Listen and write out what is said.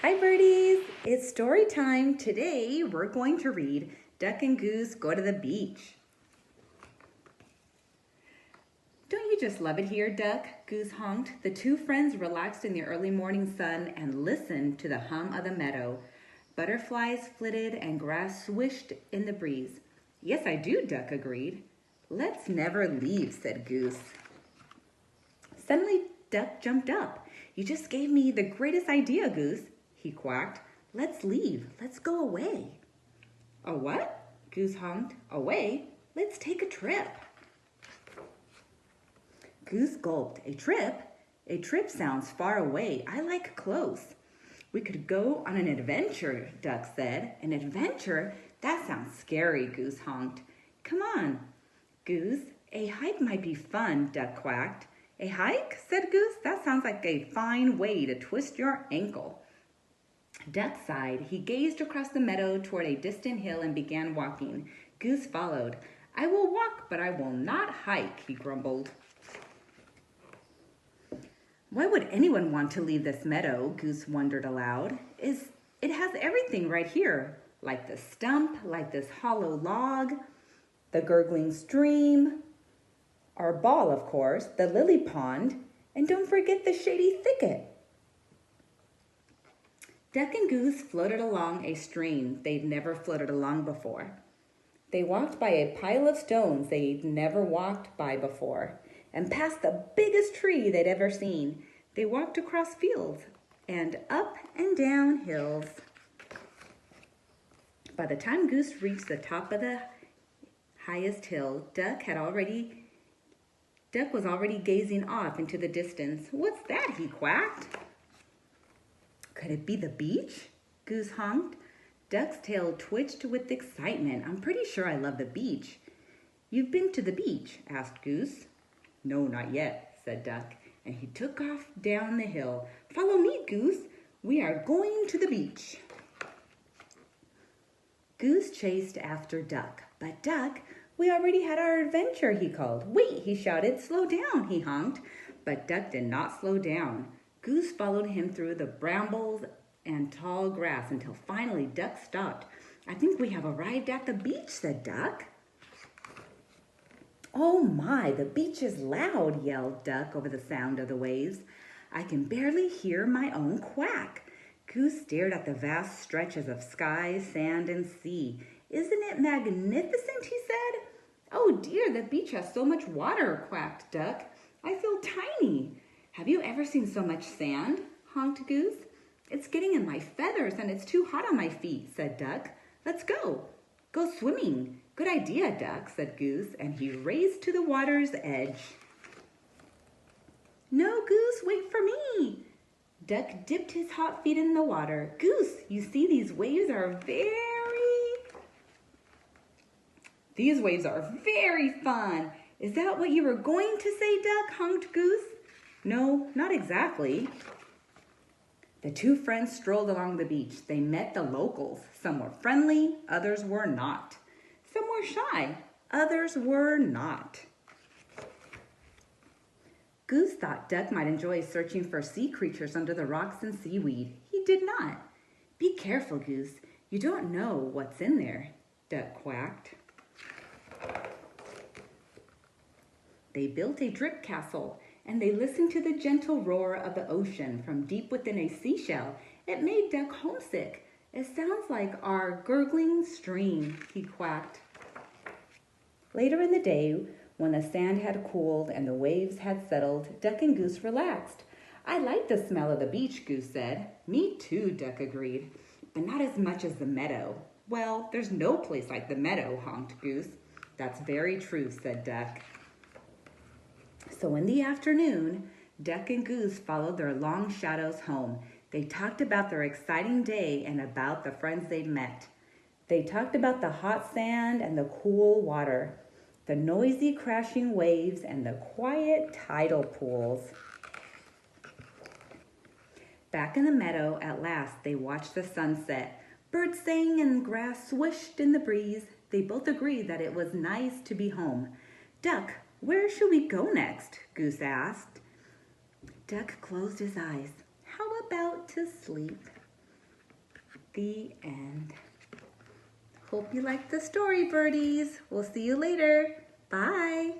Hi birdies, it's story time. Today we're going to read Duck and Goose Go to the Beach. Don't you just love it here, Duck? Goose honked. The two friends relaxed in the early morning sun and listened to the hum of the meadow. Butterflies flitted and grass swished in the breeze. Yes, I do, Duck agreed. Let's never leave, said Goose. Suddenly, Duck jumped up. You just gave me the greatest idea, Goose, he quacked. Let's leave. Let's go away. A what? Goose honked. Away? Let's take a trip. Goose gulped. A trip? A trip sounds far away. I like close. We could go on an adventure, Duck said. An adventure? That sounds scary, Goose honked. Come on, Goose. A hike might be fun, Duck quacked. A hike? Said Goose. That sounds like a fine way to twist your ankle. Duck sighed. He gazed across the meadow toward a distant hill and began walking. Goose followed. I will walk, but I will not hike, he grumbled. Why would anyone want to leave this meadow? Goose wondered aloud. It has everything right here, like the stump, like this hollow log, the gurgling stream, our ball, of course, the lily pond, and don't forget the shady thicket. Duck and Goose floated along a stream they'd never floated along before. They walked by a pile of stones they'd never walked by before, and past the biggest tree they'd ever seen. They walked across fields and up and down hills. By the time Goose reached the top of the highest hill, Duck was already gazing off into the distance. What's that? He quacked. Could it be the beach? Goose honked. Duck's tail twitched with excitement. I'm pretty sure I love the beach. You've been to the beach? Asked Goose. No, not yet, said Duck, and he took off down the hill. Follow me, Goose. We are going to the beach. Goose chased after Duck. But Duck, we already had our adventure, he called. Wait, he shouted. Slow down, he honked. But Duck did not slow down. Goose followed him through the brambles and tall grass until finally Duck stopped. I think we have arrived at the beach, said Duck. Oh my, the beach is loud, yelled Duck over the sound of the waves. I can barely hear my own quack. Goose stared at the vast stretches of sky, sand, and sea. Isn't it magnificent, he said. Oh dear, the beach has so much water, quacked Duck. I feel tiny. Have you ever seen so much sand? Honked Goose. It's getting in my feathers and it's too hot on my feet, said Duck. Let's go. Go swimming. Good idea, Duck, said Goose, and he raced to the water's edge. No, Goose, wait for me. Duck dipped his hot feet in the water. Goose, you see these waves are very fun. Is that what you were going to say, Duck? Honked Goose. No, not exactly. The two friends strolled along the beach. They met the locals. Some were friendly, others were not. Some were shy, others were not. Goose thought Duck might enjoy searching for sea creatures under the rocks and seaweed. He did not. Be careful, Goose. You don't know what's in there, Duck quacked. They built a drip castle, and they listened to the gentle roar of the ocean from deep within a seashell. It made Duck homesick. It sounds like our gurgling stream, he quacked. Later in the day, when the sand had cooled and the waves had settled, Duck and Goose relaxed. I like the smell of the beach, Goose said. Me too, Duck agreed, but not as much as the meadow. Well, there's no place like the meadow, honked Goose. That's very true, said Duck. So in the afternoon, Duck and Goose followed their long shadows home. They talked about their exciting day and about the friends they'd met. They talked about the hot sand and the cool water, the noisy crashing waves and the quiet tidal pools. Back in the meadow, at last, they watched the sunset. Birds sang and grass swished in the breeze. They both agreed that it was nice to be home. Duck, where should we go next? Goose asked. Duck closed his eyes. How about to sleep? The end. Hope you liked the story, birdies. We'll see you later. Bye.